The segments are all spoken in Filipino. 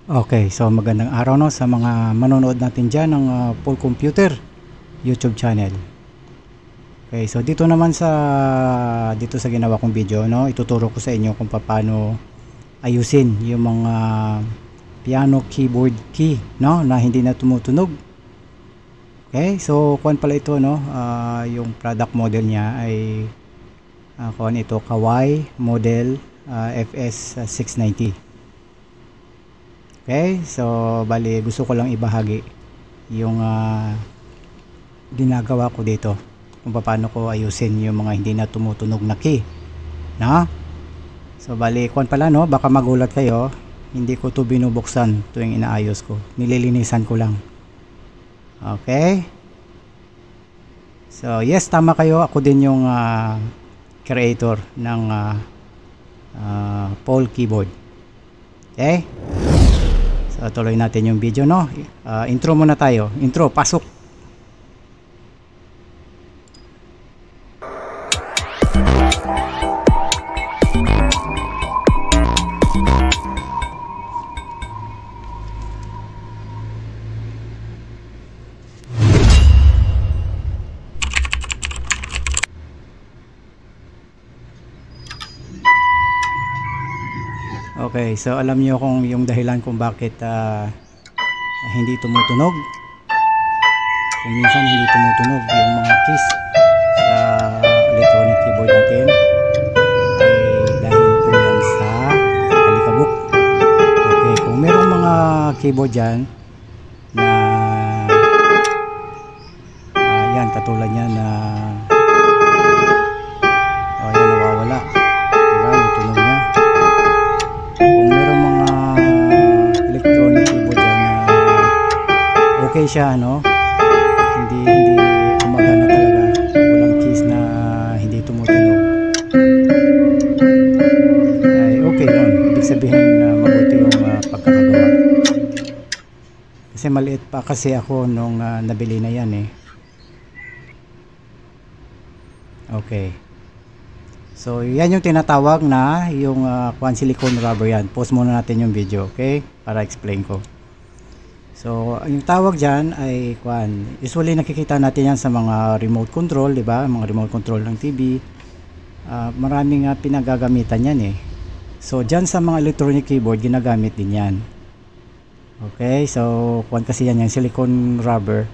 Okay, so magandang araw no sa mga manonood natin dyan ng Full Computer YouTube channel. Okay, so dito sa ginawa kong video no, ituturo ko sa inyo kung paano ayusin yung mga piano keyboard key no na hindi na tumutunog. Okay, so kuan pala ito no, yung product model niya ay kuan ito, Kawai model FS690. Okay, so bali gusto ko lang ibahagi yung ginagawa ko dito kung paano ko ayusin yung mga hindi na tumutunog na key, no? So bali kuan pala no, baka magulat kayo, hindi ko to binubuksan tuwing inaayos ko, nililinisan ko lang. Okay, so yes, tama kayo, ako din yung creator ng Paul keyboard. Okay, so tuloy natin yung video no. Intro muna tayo. Intro, pasok. Okay, so alam niyo kung yung dahilan kung bakit hindi tumutunog. Kung minsan hindi tumutunog yung mga keys sa electronic keyboard natin, dahil po yan sa alikabok. Okay, kung merong mga keyboard dyan na yan, katulad yan na yan, nawawala, diba yung tunog niya. Kung merong mga electronic keyboard dyan na okay siya no, hindi gumagana talaga, walang keys na hindi tumutunog, ay okay yun, ibig sabihin mabuti yung pagkakagawa. Kasi maliit pa kasi ako nung nabili na yan eh. Okay, so yan yung tinatawag na yung silicone rubber yan. Pause muna natin yung video, okay, para explain ko. So yung tawag dyan ay usually nakikita natin yan sa mga remote control, di ba? Mga remote control ng TV. Maraming pinagagamitan yan eh. So dyan sa mga electronic keyboard ginagamit din yan. Okay, so kasi yan yung silicone rubber.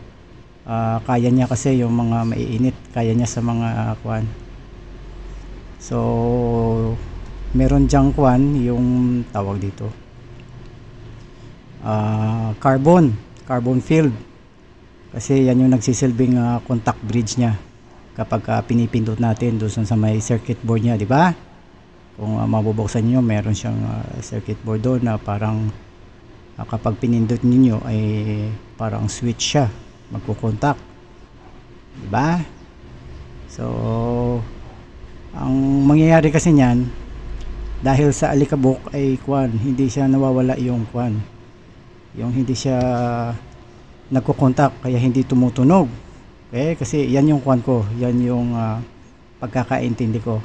Kaya niya kasi yung mga maiinit, kaya niya sa mga so meron dyang yung tawag dito, carbon field, kasi yan yung nagsisilbing contact bridge niya kapag pinipindot natin doon sa may circuit board niya, di ba? Kung mabubuksan niyo, meron siyang circuit board doon na parang kapag pinindot niyo ay parang switch siya, magko-contact, di ba? So ang mangyayari kasi niyan, dahil sa alikabok ay hindi siya nawawala yung yung hindi siya nagko-contact, kaya hindi tumutunog. Okay, kasi yan yung ko, yan yung pagkakaintindi ko,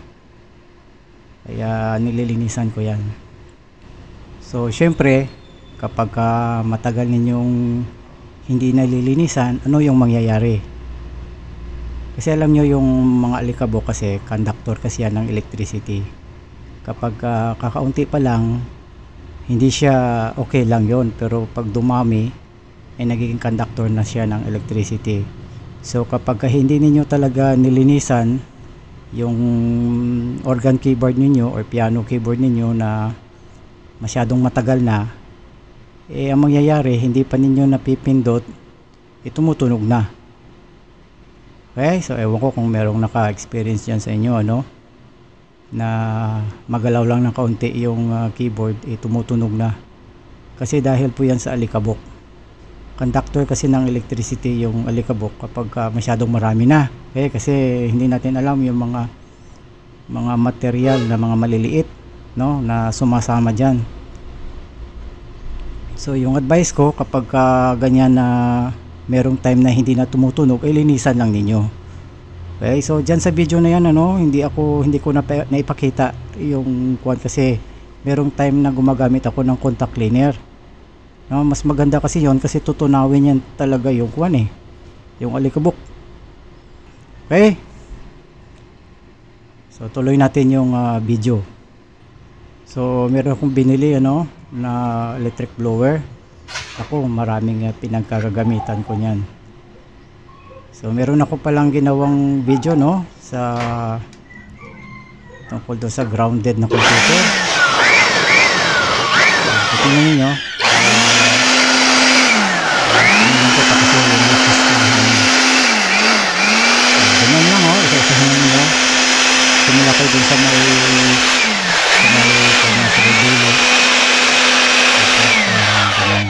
kaya nililinisan ko yan. So syempre kapag matagal ninyong hindi nalilinisan, ano yung mangyayari? Kasi alam nyo yung mga alikabok kasi conductor kasi yan ng electricity. Kapag kakaunti pa lang, hindi siya okay lang yon, pero pag dumami ay nagiging conductor na siya ng electricity. So kapag hindi ninyo talaga nilinisan yung organ keyboard ninyo or piano keyboard ninyo na masyadong matagal na, ang mangyayari, hindi pa ninyo napipindot, tumutunog na. Okay, so ewan ko kung merong naka-experience dyan sa inyo, ano, na magalaw lang ng kaunti yung keyboard, tumutunog na. Kasi dahil po yan sa alikabok. Conductor kasi ng electricity yung alikabok kapag masyadong marami na. Okay, kasi hindi natin alam yung mga material na mga maliliit, no, na sumasama dyan. So yung advice ko, kapag ganyan na merong time na hindi na tumutunog, ay linisan lang ninyo. Okay, so dyan sa video na yan, ano, hindi ko naipakita yung kasi merong time na gumagamit ako ng contact cleaner. No, mas maganda kasi yon kasi tutunawin yan talaga yung kuwan eh, yung alikabok. Okay, so tuloy natin yung video. So meron akong binili ano na electric blower. Ako maraming pinagkagamitan ko niyan. So meron ako palang ginawang video no sa tungkol doon sa grounded na computer. Tingnan niyo. Ganyan lang oh, isa-isahin niyo. Simula kayo dun sa may sa dulo. Ganyan.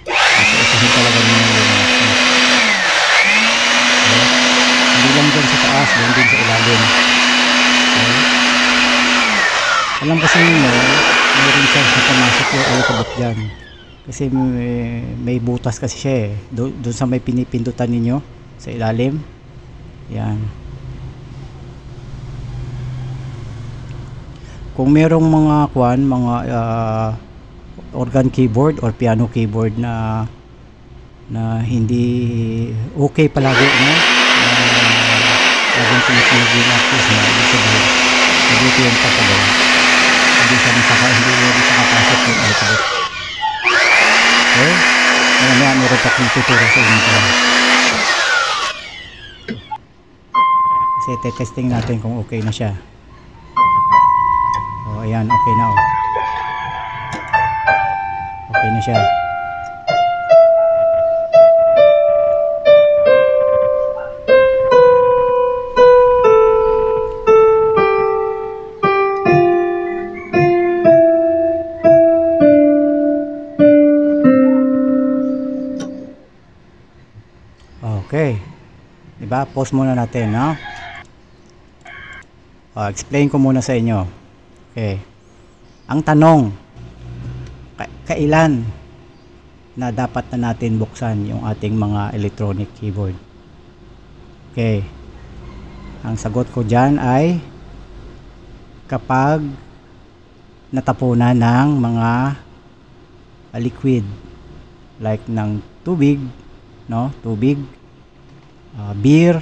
Isa-isahin talaga niyo yung hindi lang dun sa taas, dun din sa ilalim. Okay. Alam kasi niyo, mayroon chance na pumasok yung alikabok dyan. Kasi may butas kasi siya eh. Doon sa may pinipindutan ninyo sa ilalim. Yan. Kung merong mga organ keyboard or piano keyboard na hindi okay palagi no? Laging pinipinig yung access na ibig sabihin mabuti yung pagkagawa. Hindi nakapasok yung alikabok. Okay? Mamaya meron pa kong tuturo sa inyo. Kasi testing natin kung okay na siya. O ayan, okay na o. Okay na siya. Okay. Diba? Pause muna natin, no? Explain ko muna sa inyo. Okay. Ang tanong, kailan na dapat na natin buksan yung ating mga electronic keyboard? Okay. Ang sagot ko dyan ay kapag natapunan ng mga liquid like ng tubig, no? Tubig, beer,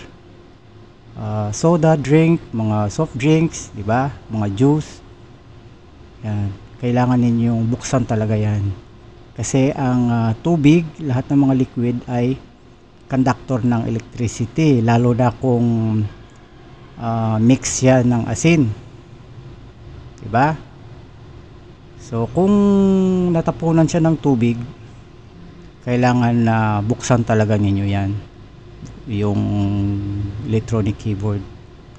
soda drink, mga soft drinks, di ba? Mga juice. Yan. Kailangan ninyong buksan talaga yan. Kasi ang tubig, lahat ng mga liquid ay conductor ng electricity, lalo na kung mix yan ng asin. Di ba? So kung natapunan siya ng tubig, kailangan na buksan talaga ninyo yan, yung electronic keyboard.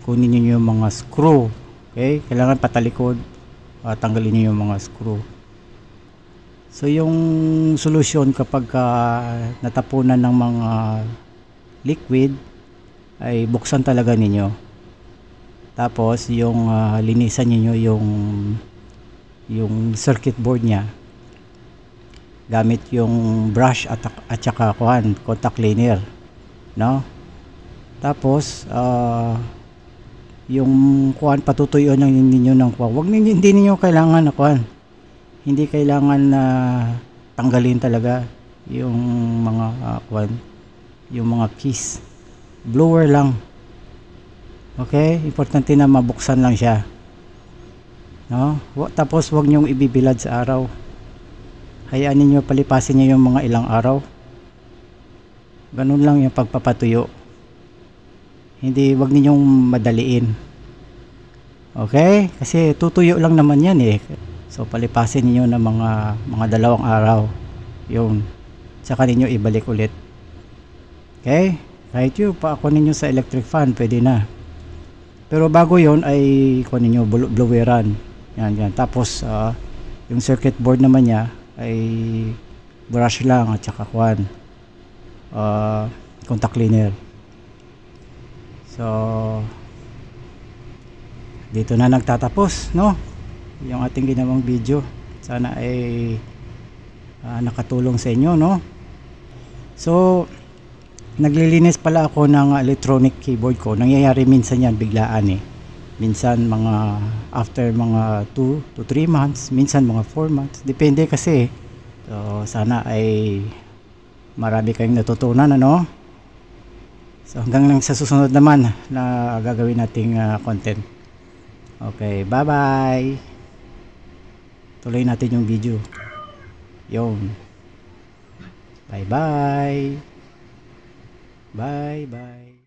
Kunin niyo yung mga screw. Okay? Kailangan patalikod, tanggalin niyo yung mga screw. So yung solusyon kapag natapunan ng mga liquid ay buksan talaga ninyo. Tapos yung linisan niyo yung circuit board niya gamit yung brush at saka contact cleaner, no? Tapos yung patutuyuan ninyo ng hindi niyo kailangan hindi kailangan na tanggalin talaga yung mga yung mga keys. Blower lang. Okay, importante na mabuksan lang siya, no? Tapos wag niyo ibibilad sa araw. Hayaan niyo palipasin niyo yung mga ilang araw. Ganun lang yung pagpapatuyo. Wag ninyong madaliin. Okay? Kasi tutuyo lang naman yan eh. So palipasin niyo ng mga 2 araw. Yun. Saka ninyo ibalik ulit. Okay? Kahit yung kunin niyo sa electric fan, pwede na. Pero bago yon ay kunin niyo bloweran. Yan. Tapos yung circuit board naman niya ay brush lang at saka contact cleaner. So dito na nagtatapos, no, yung ating ginawang video. Sana ay nakatulong sa inyo, no. So naglilinis pala ako ng electronic keyboard ko. Nangyayari minsan yan biglaan eh. Minsan after mga 2 to 3 months, minsan mga 4 months. Depende kasi So sana ay marami kayong natutunan, ano. So hanggang lang sa susunod naman na gagawin nating content. Okay, bye bye. Tuloy natin yung video. Yun. Bye bye. Bye bye.